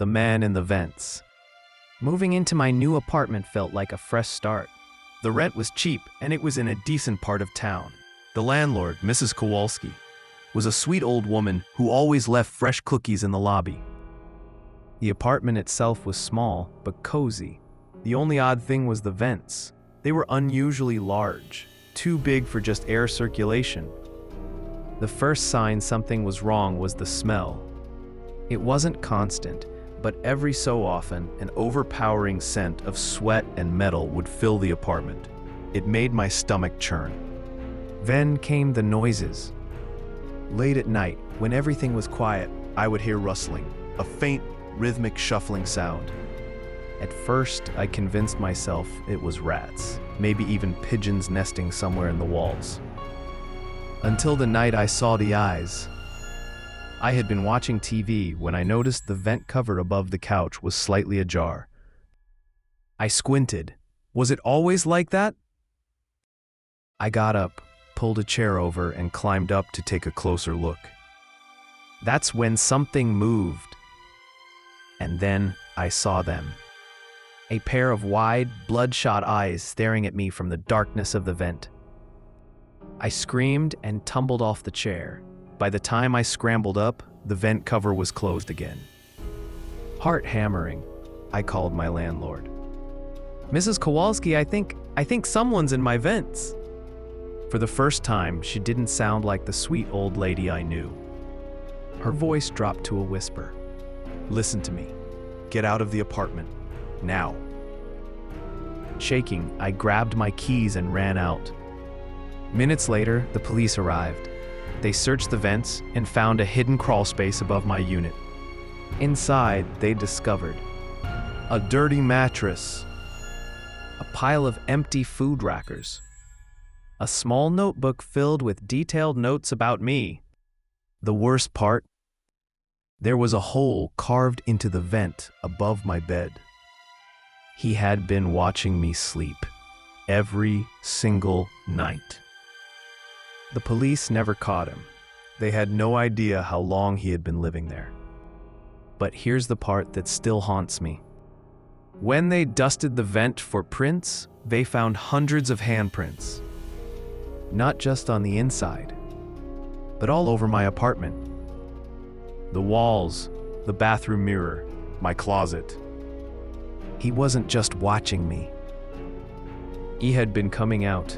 The man in the vents. Moving into my new apartment felt like a fresh start. The rent was cheap, and it was in a decent part of town. The landlord, Mrs. Kowalski, was a sweet old woman who always left fresh cookies in the lobby. The apartment itself was small, but cozy. The only odd thing was the vents. They were unusually large, too big for just air circulation. The first sign something was wrong was the smell. It wasn't constant, but every so often, an overpowering scent of sweat and metal would fill the apartment. It made my stomach churn. Then came the noises. Late at night, when everything was quiet, I would hear rustling, a faint, rhythmic shuffling sound. At first, I convinced myself it was rats, maybe even pigeons nesting somewhere in the walls. Until the night I saw the eyes. I had been watching TV when I noticed the vent cover above the couch was slightly ajar. I squinted. Was it always like that? I got up, pulled a chair over, and climbed up to take a closer look. That's when something moved. And then I saw them. A pair of wide, bloodshot eyes staring at me from the darkness of the vent. I screamed and tumbled off the chair. By the time I scrambled up, the vent cover was closed again. Heart hammering, I called my landlord. Mrs. Kowalski, I think someone's in my vents. For the first time, she didn't sound like the sweet old lady I knew. Her voice dropped to a whisper. Listen to me. Get out of the apartment. Now. Shaking, I grabbed my keys and ran out. Minutes later, the police arrived. They searched the vents and found a hidden crawl space above my unit. Inside, they discovered a dirty mattress, a pile of empty food rackers, a small notebook filled with detailed notes about me. The worst part? There was a hole carved into the vent above my bed. He had been watching me sleep every single night. The police never caught him. They had no idea how long he had been living there. But here's the part that still haunts me. When they dusted the vent for prints, they found hundreds of handprints. Not just on the inside, but all over my apartment. The walls, the bathroom mirror, my closet. He wasn't just watching me. He had been coming out,